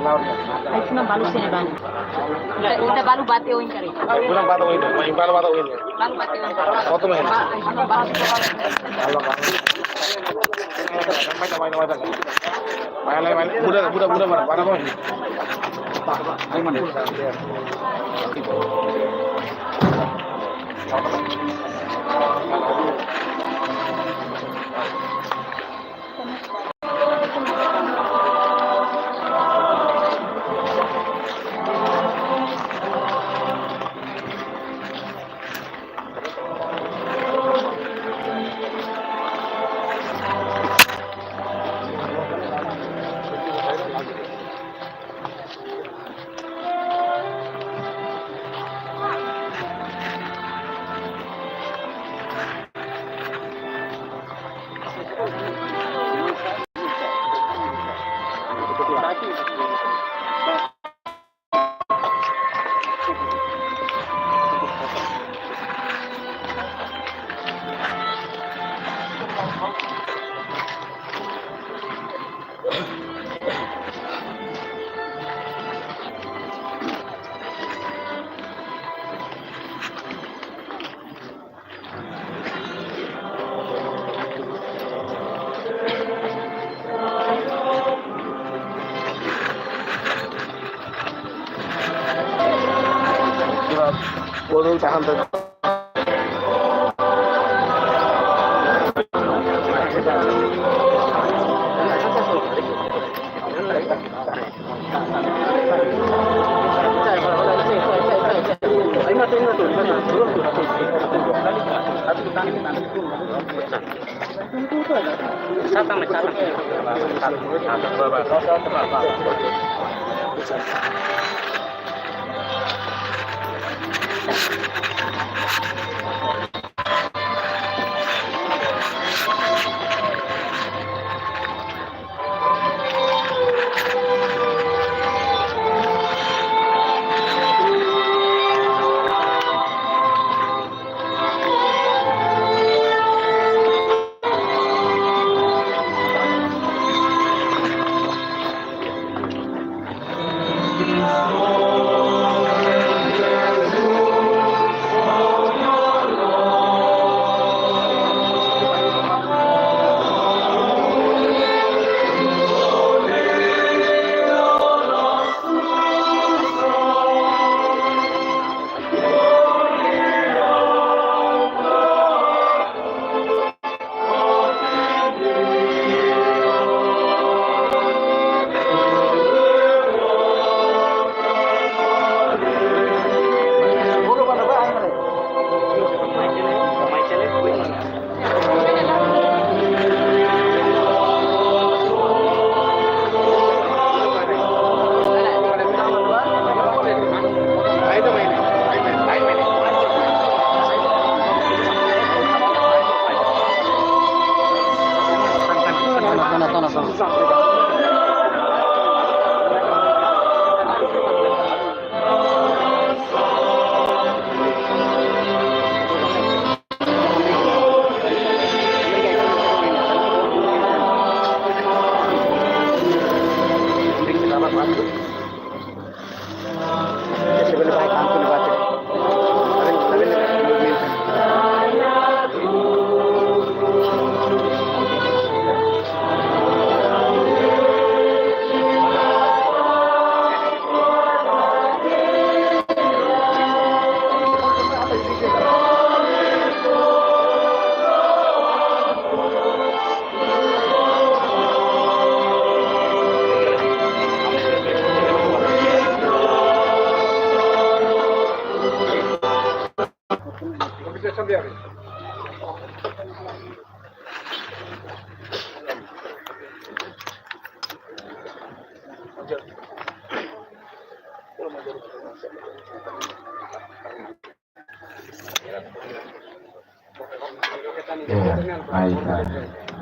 Ay, cuma balu sini ban. Udah balu bate oin kari. Bulan bata oin, main balu bata oin. Balu bate oin. Foto main. Ano balu Allah bang. Main. Budak mana kau? Main mana? Boleh tahan tuh.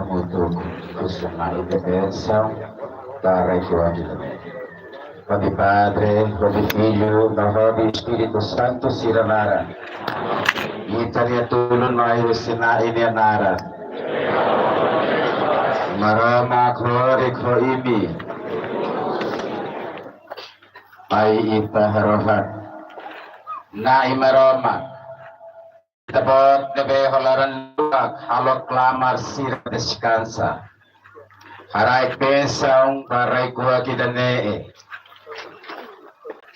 Untuk Kusuma Intervenção para Evangelho. Ode Padre, ode Filho, ode Espírito Santo, Siranara. Italia tulun mayo sinain ya nara. Marama kore ko imi. ay itaharohan na imaroma tabot gabe holaran luak halok lamar sir deskansa harai pesaung parai kuwa kidane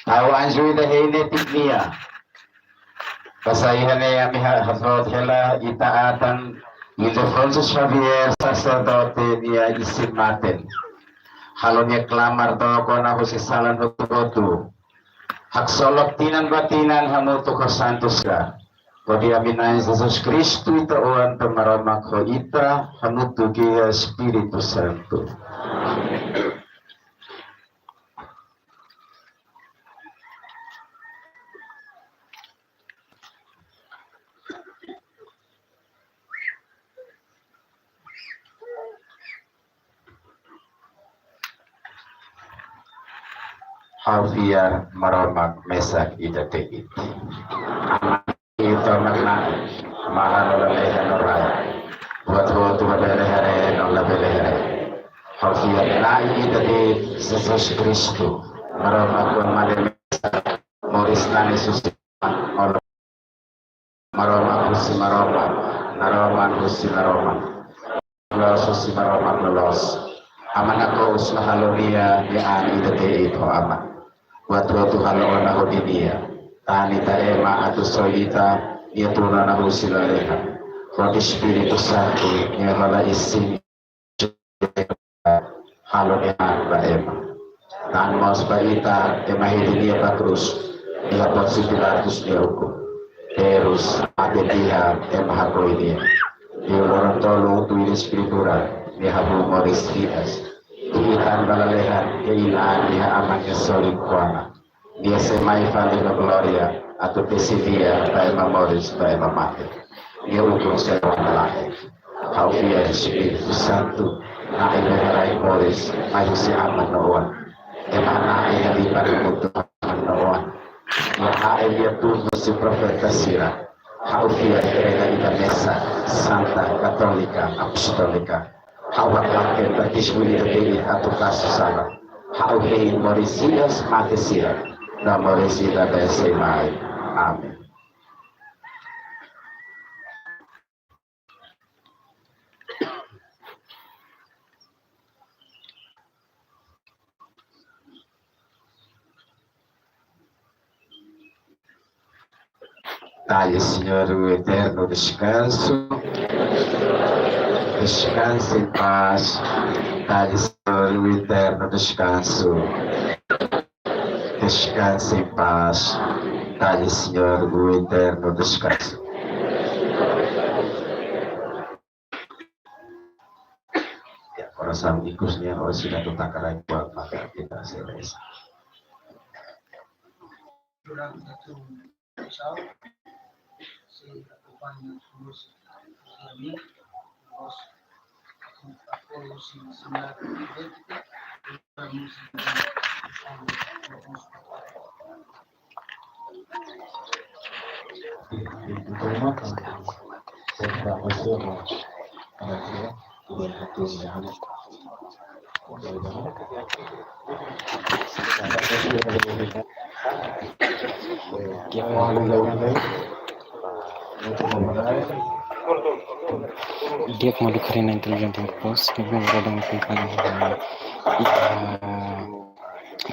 tau anjui da hene tiknia pasayhane ami hazrat hela itaatan Ildefonso Xavier sacerdote dia isin maten halonya kelamar toko na husisalan betul hak solok tinan batinan hamutu ko santos ka kodi aminain Jesus Kristu ita uan temaramak ho ita hamutu kia Espiritu Santo. Hafiar maromak mesak ida tegit itu makna mahal lehan orang buat waktu berlehere nolah berlehere hafiar naik ida di Jesus Kristu maromak malam moris nani susi maromak husi maromak naroman husi naromak lolos husi maromak lolos aman ako usna halonia di ani ida itu aman waktu halo na hodinia tani ta ema atu solita ia tuna na husilaleha Roh Espiritu Santo ia hala isi halo ema ema tan mos baita ema hidunia patrus ia posibilatus dia hukum terus ada dia ema hakoi dia dia orang tolong tu Espiritura dia habu moris dias ikan balalehan keilaan dia amannya solid kuana dia semai valida gloria atau pesivia pai memoris pai mamate dia ukur sewa lahir kau via Espiritu Santo na ilerai moris ayu si aman noan emana ia di parimutu aman noan ya ia tuh si profeta sira kau via kereta ida mesa santa katolika apostolika hawak lakin berkismuli terpilih atau kasus salah hau hein morisias mati sila na morisida besemai amin Dai Senhor o eterno descanso descanse em paz, dá-lhe Senhor o eterno descanso. Descanse em paz, dá-lhe Senhor o eterno descanso. Ya, coração ikusnya harus sudah tutakarai buat maka kita selesai. Durante tu show, si acompaña los amigos, los apoyos sin señalar idéntica, vamos dia mau dikarenain intelijen pos ini orang tentang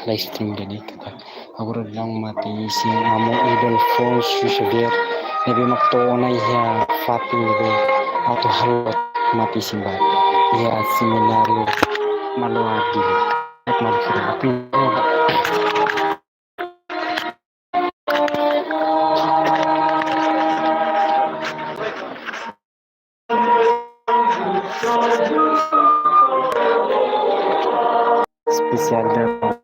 live stream ini aku bilang mati si amo idol false Xavier nabi maktona ya fatin be atau halot mati simba ya seminario maluadi mal kira spesial dan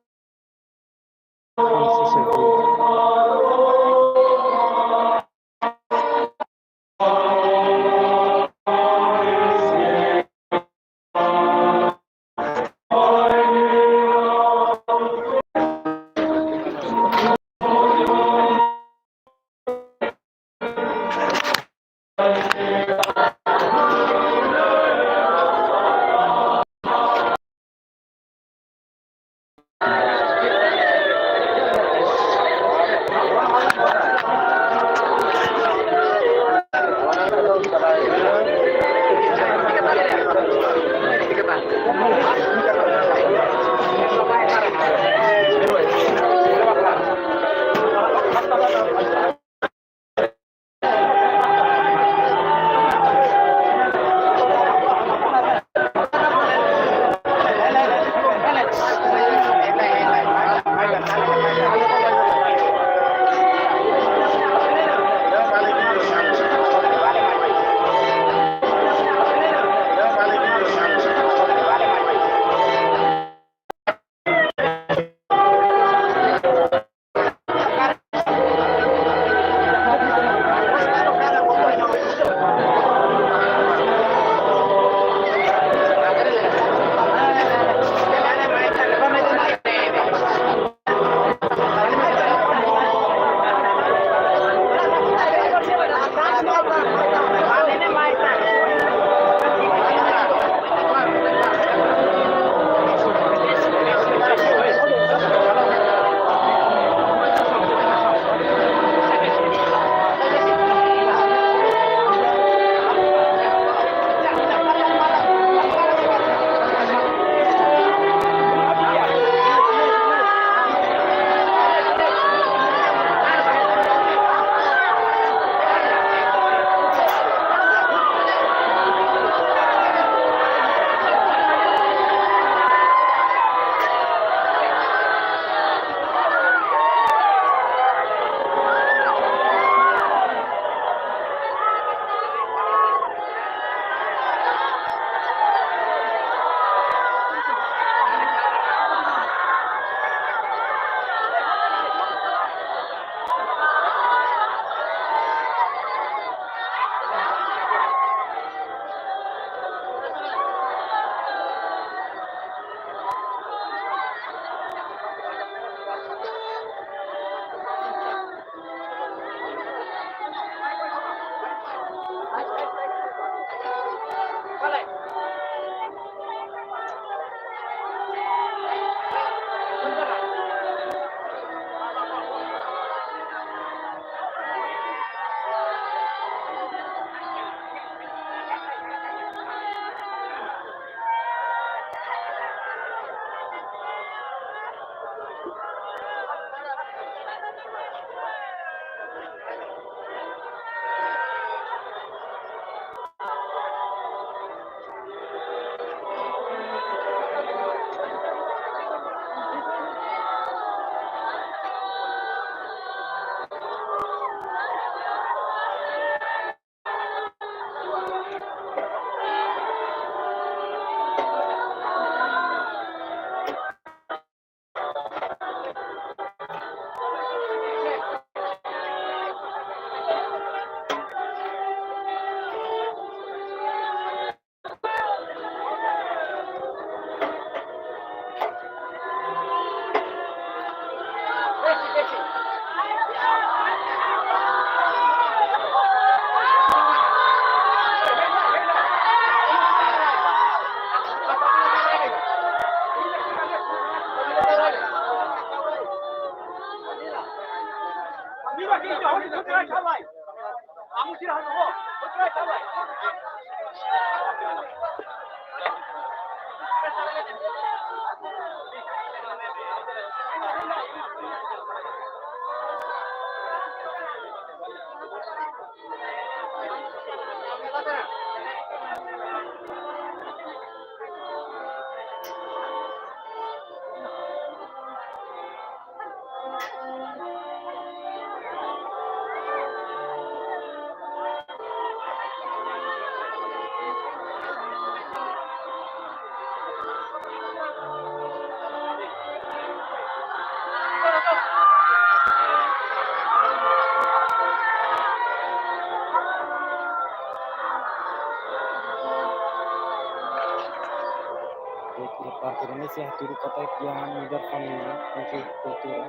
Parti Indonesia turut kota yang Nigar Family untuk kultura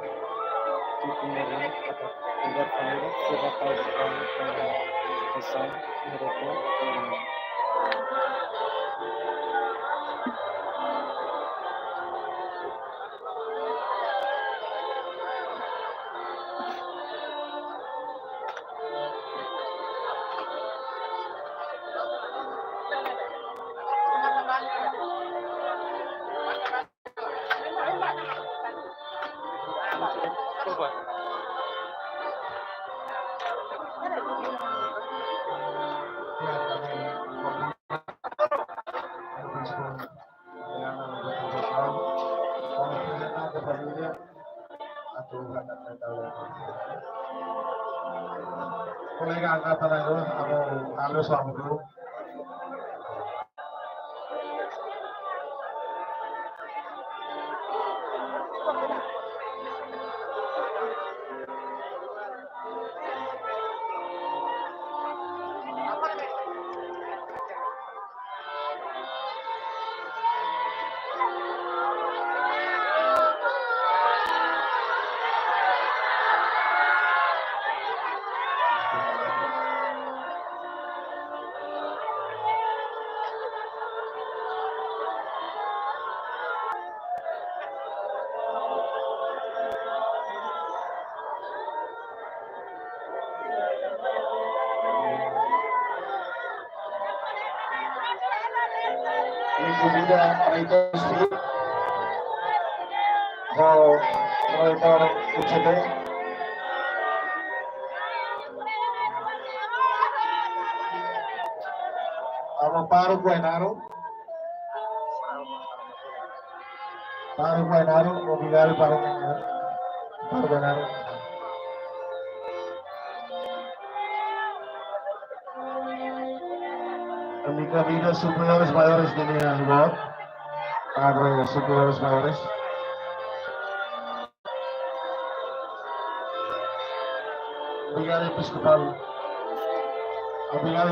kulturnya atau Nigar Family sebagai pesan mereka Kolega angkatan aku halo assalamualaikum. Minggu muda itu sendiri. Mereka mencoba paru Guainaro, obrigado paru Guainaro. Amiga vida superiores mayores de mi lugar, padre superiores mayores. Obrigado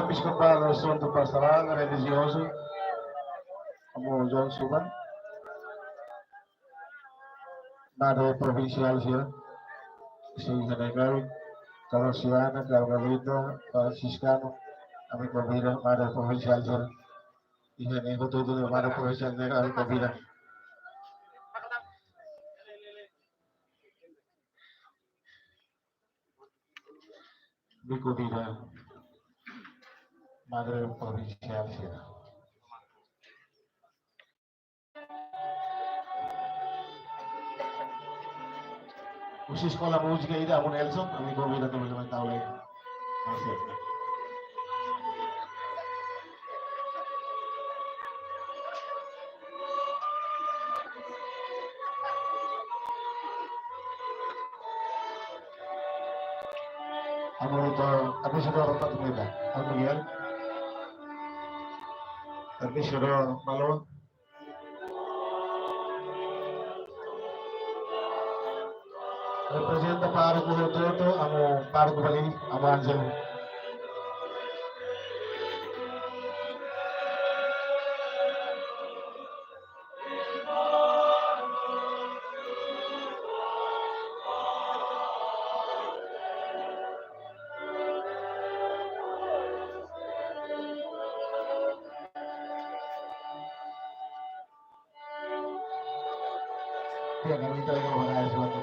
episcopal, assunto pastoral, religioso, como John Suban, Madre provincial sih, Senegal, Carolina, Carolina, Franciscano, kami convida Madre provincial sih, ini itu tuh Madre provincial kami convida. Mi convida Madre provincial sih. Khusus sekolah musik ini aku Nelson, kami convida teman-teman tahu lagi. Masih. Aku sudah rotak mereka. Kemudian, tapi sudah malu. Representa para ko ito, para ko bali, Angel. Dia kami tahu kalau ada sesuatu.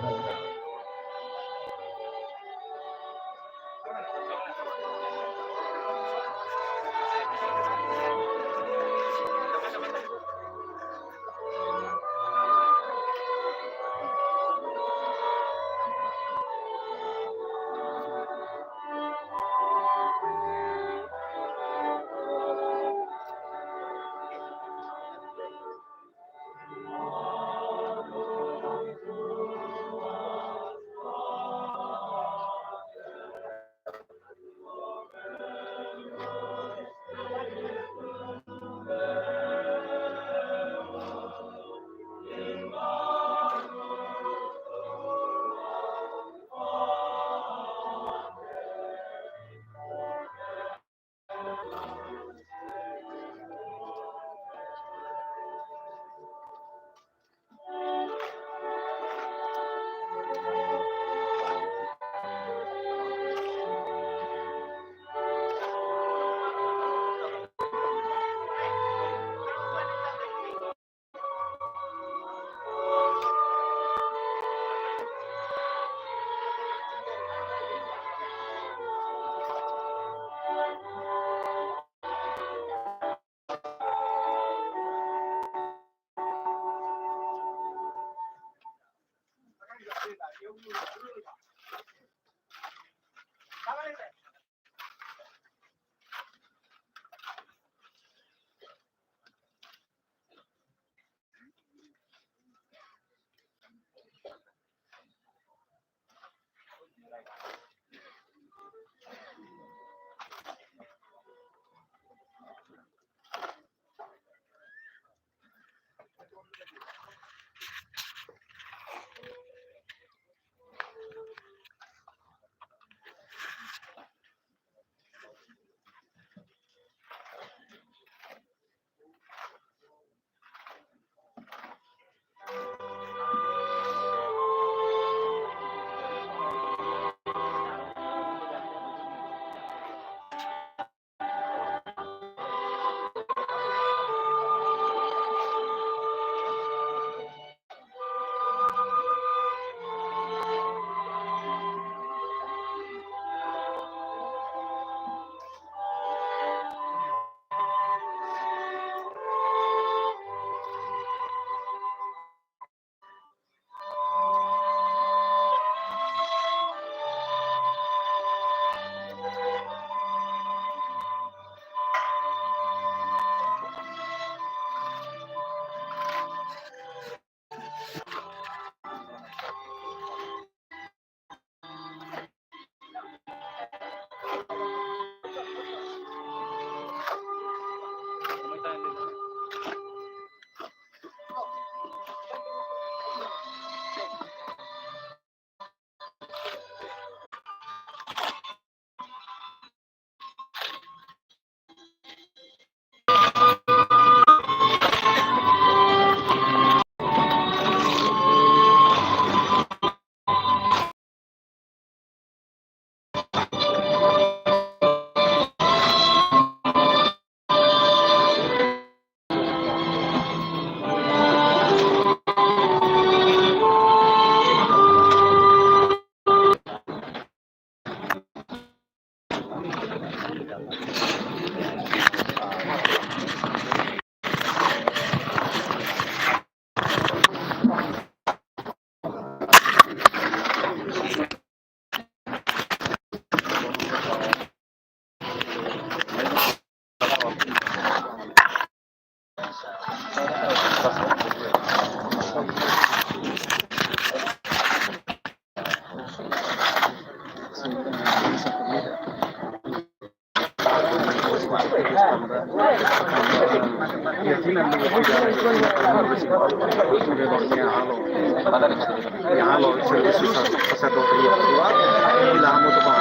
Halo, serviço sacerdotal e lá muito bom.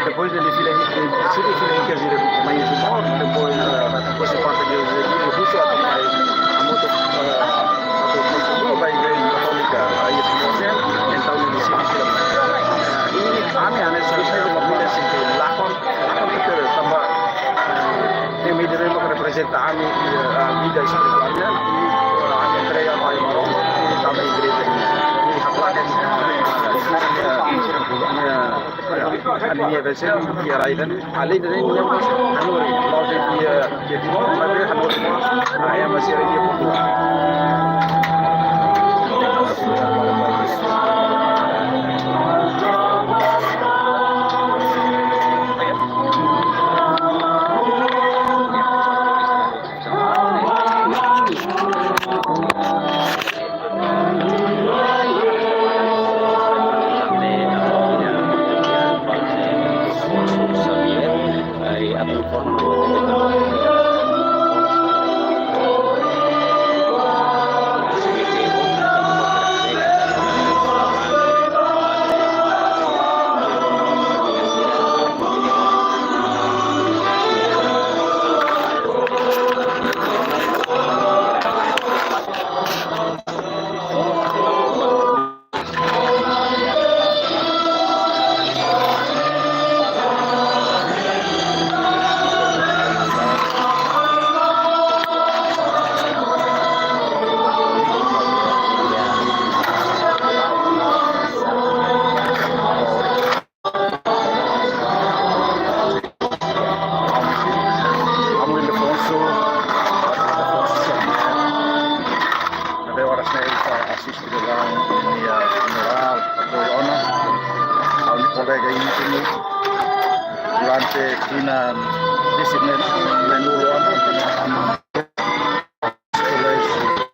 Depois ele fica se ele fica quer dizer mais de morte depois você passa de Rússia a muito vai ver católica aí então ele se e a minha nessa família se lá com também tem meio de representar a vida espiritualnya e a entrega para o também igreja e hanya biasa dia raidan alih dari yang hanur mau dia jadi tapi hanur ayam masih dia pun colega íntimo durante aqui na disciplina do ano. Colégio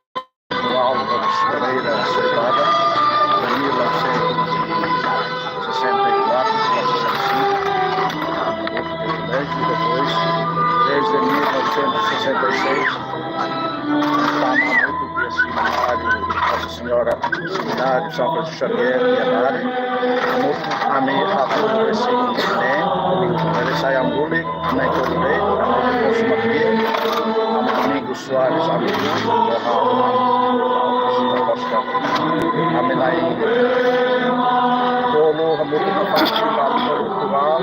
Álvares Pereira Ceibada, de 1964, 1965, colégio, depois, desde 1966, está na luta do seminário Nossa Senhora, seminário São Francisco Xavier, Piedade, muito a mim, a tudo esse ele sai a mule, na Itorulei, a próxima dia, a Domingo Soares, a Amenai Tolo, a muito na parte de Portugal,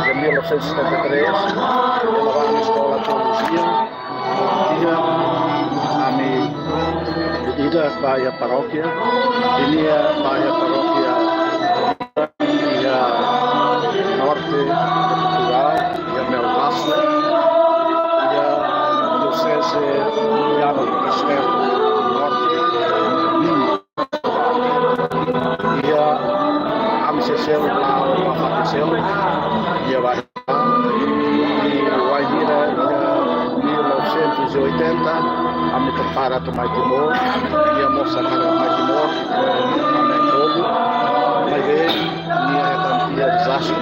de 1973, ela vai na escola de teologia, a minha ida vai à paróquia, e vai à paróquia norte de Portugal, e a Melgaço, e a diocese Milhado do Castelo Norte, e a Amicecelo, a Fatecelo, e a Barra, e o Aivira, 1980, a me prepara a tomar Timor, e a moça para tomar Timor, a Mentolo, mas minha quantia de desastre,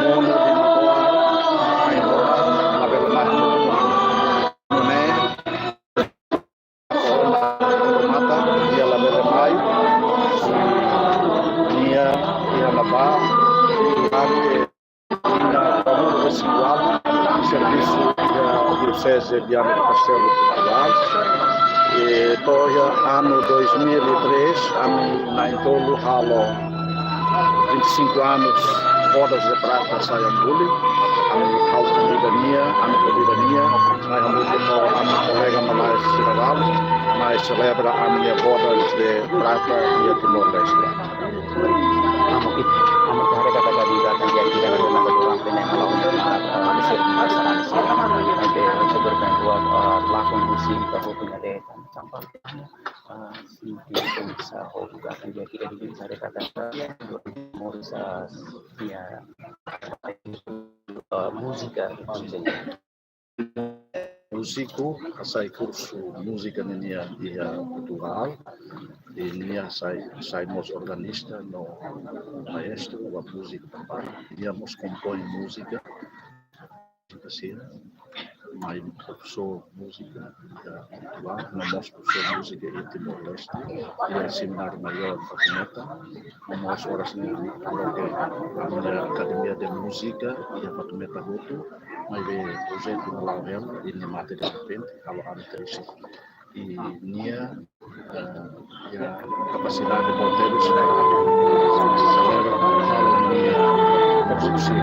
mundo de Magoa, a verdade, não é? A mata, e ela me maio, e ela vai, e residual, serviço da Diocese de Viana do Castelo de Portugal. E todo ano 2003, a mim na Entolo halo 25 anos bodas de prata Sayambuli, a minha convidania, na minha colega Malais Cidadão, mas celebra a minha bodas de prata e a Timor-Leste. Amo hari kata tadi datang dia tidak ada nama orang pengen melakukan mesir masalah mesir ada seberapa dua langsung musim kebutuhan ada sampai si bisa juga akan dia tidak bisa dikatakan bisa dia musika Músico, sai curso música minha de Portugal, e minha saímos organista no maestro da música também, íamos compõe música, assim, mas professor música de Portugal, nós professor música em Timor-Leste, e o seminário maior de Fatimeta, nós horas na minha academia de música e a Fatimeta Guto, mas o projeto no Laurel e na matéria de repente, ao Antrich, e minha capacidade de poder celebra a minha produção, a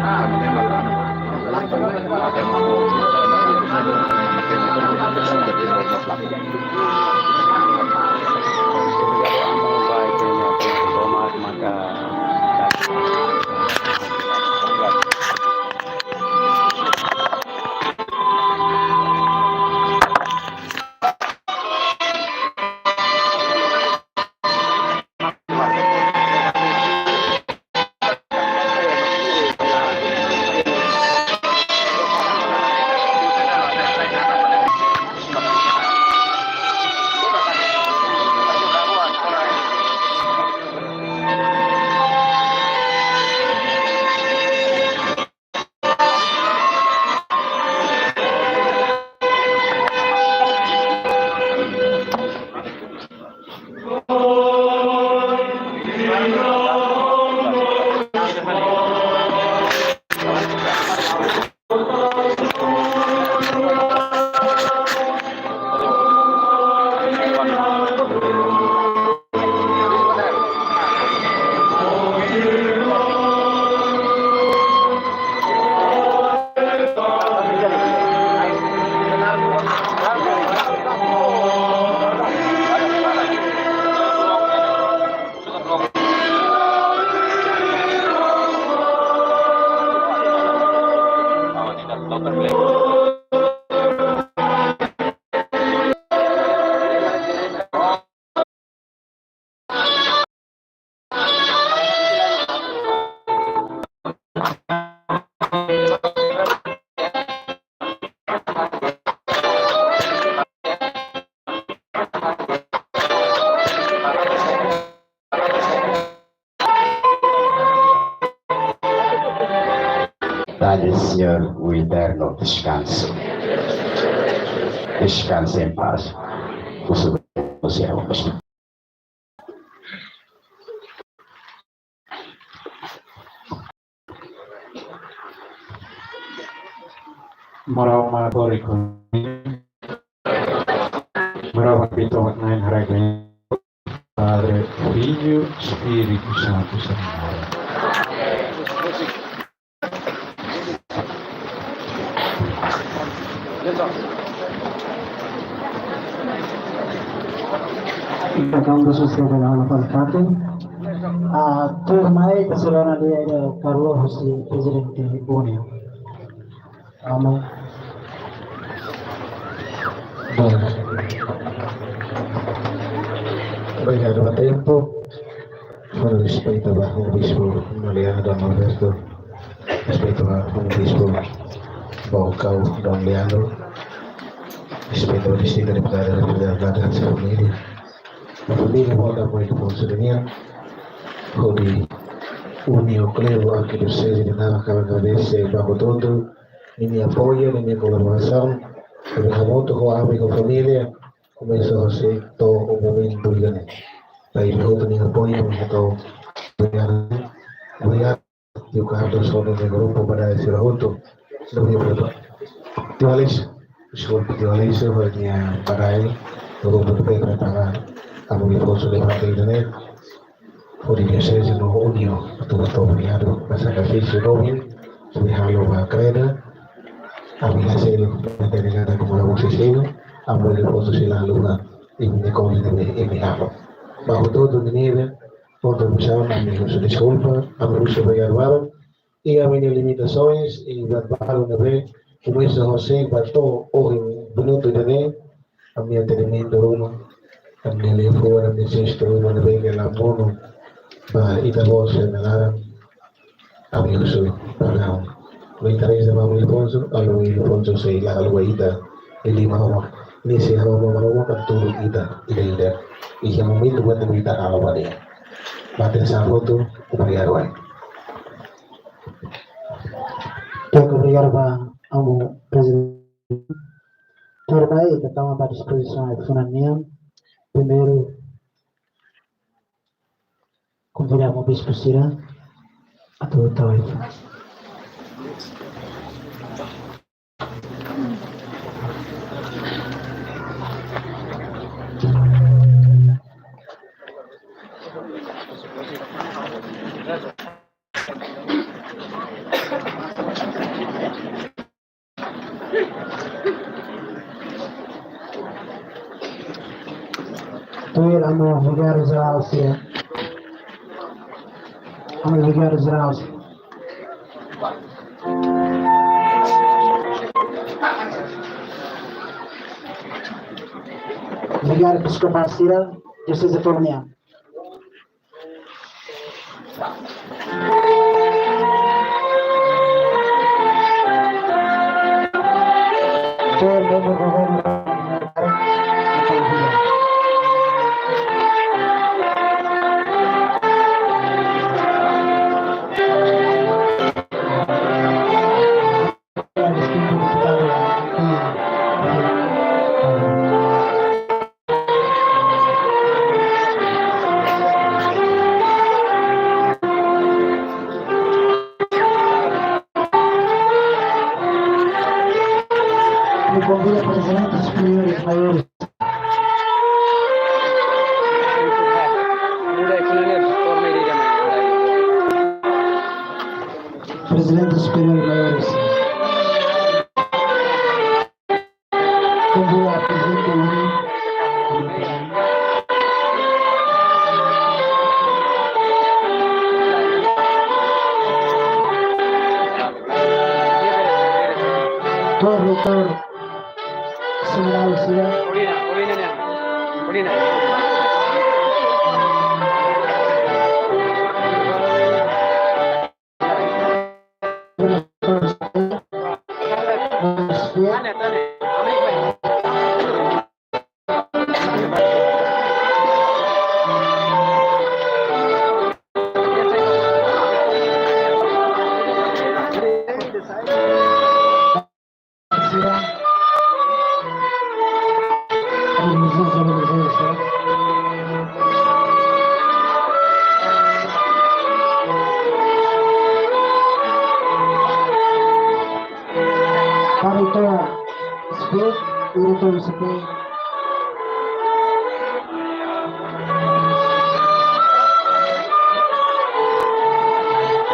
Padre Senhor, o eterno descanso. Descanse em paz. O Supremo Céu. Moral Matorico. Moral Pito Nain Haragay. Padre, Filho, Espírito Santo, Senhor. Pagando sucede na aula palpate. Turmai kasulana dia ada Carlo Husli, Presidente Unio. Amen. Obrigado a tempo. Con rispetto al Bispo Mariano Don Alberto, rispetto al Bispo Bocau Don Leandro, rispetto al Distrito Deputato della Federazione Famiglia, la famiglia volta poi di Fonseria, con di Unio Clero anche per sede di Nava Cavagavese bajo todo, ni mi apoyo, ni mi colaboración, trabajamos con amigo familia, começo a ser todo un momento de baik itu dengan apoyo atau melihat juga harus solo de grupo para decir junto lebih berapa tualis sudah tualis sebenarnya para ini grupo berbeda para kami fokus di internet por iglesia no unio atau melihat sacrificio doble subhanahu wa ta'ala kami hasil dari kata kolaborasi amo de fokus selalu ini kami ini apa bajo todo el nivel, donde muchos amigos se disculpa, amigos se regalan, y a mis limitaciones, y verbal una vez, como dice José, bató hoy en minuto de ne, a mi entendimiento uno, a mi lefuera, a mi sexto, una vez en la mono, para ir a vos en el área, amigos se pagaron. Lo interesa de Manuel Alfonso, a lo Alfonso se la alhuaita, el lima, ni se hawa captura y de y que momento cuando me está a la pared. Bate esa foto, obrigado. Muito obrigado ao presidente. Turma aí, estamos à disposição de Funanian. Primeiro, convidamos o Bispo Cira a todo o tarefa. Tuil amo vigário geral sia. Amo vigário geral. Vigário episcopal Cira, Diocese de Formian. Tuil membro governo. Convido a presidentes superiores maiores. Presidentes superiores maiores. Convido a presidente Uni. Doutor Seminal Sira. Orina. Irito Sepe.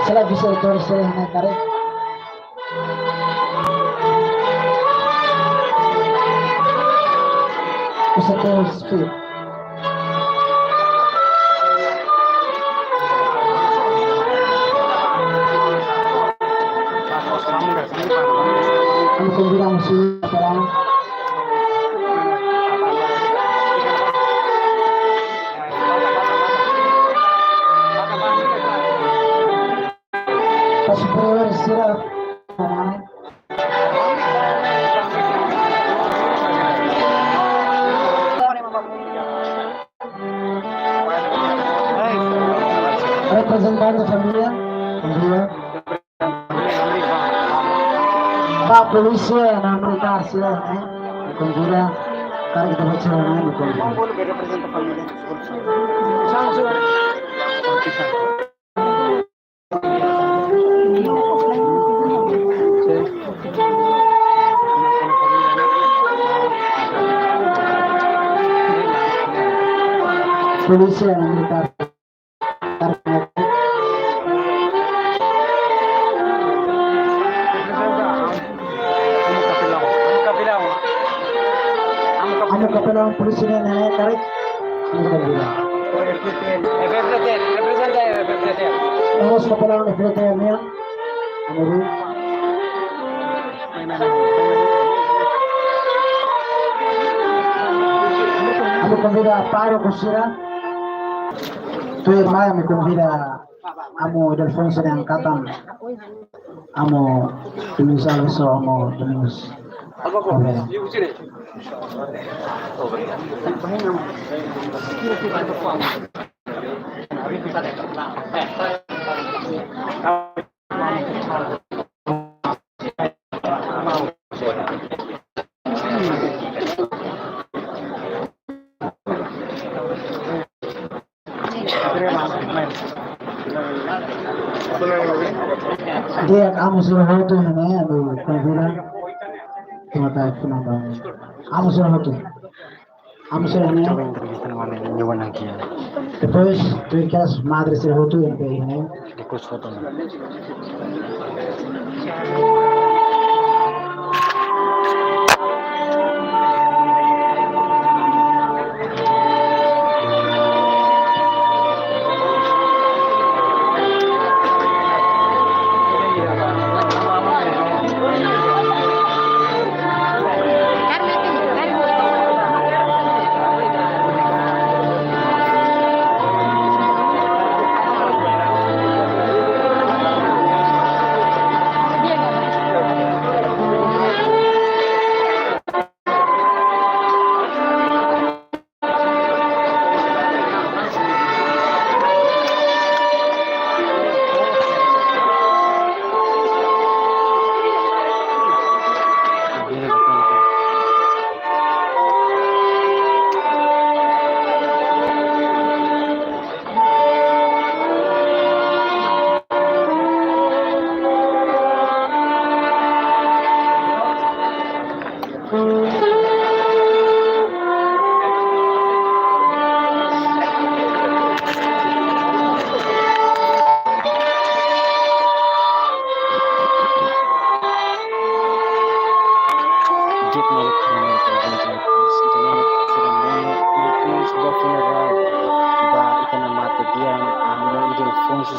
Sila bisa terus na kare. Sepe speed. Ang kombinasi sekarang superior sila naman. Representante familia, Pak polisi na mereka sila conjura karena kita baca na conjura. Polisi na mereka Amo kapilang polisi na tarik. Ano ka bilang? Tapos kapilang FPTN niya. Ano rin? Amo convida Paro Kusira. Tuwir Maya me convida Amo Delfonso de Angkatan. Amo Domingos Alves o Amo Domingos. Dia kamu sudah hotu ini, aduh, kau bilang, cuma tahu penambang. Kamu sudah hotu, kamu sudah ini. Depois, tu ikas madre sudah hotu yang kayak ini. Depois foto.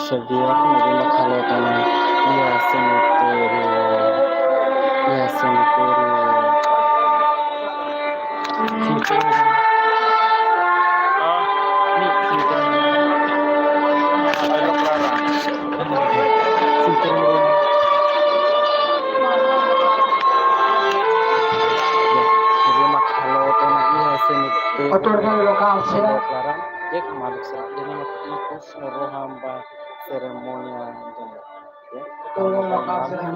Xavier naging makalota ng iya cemetery Otorgan lokal sila. Dia kembali dengan ikut seluruh hamba seremonia dan ya. Otorgan lokal sila.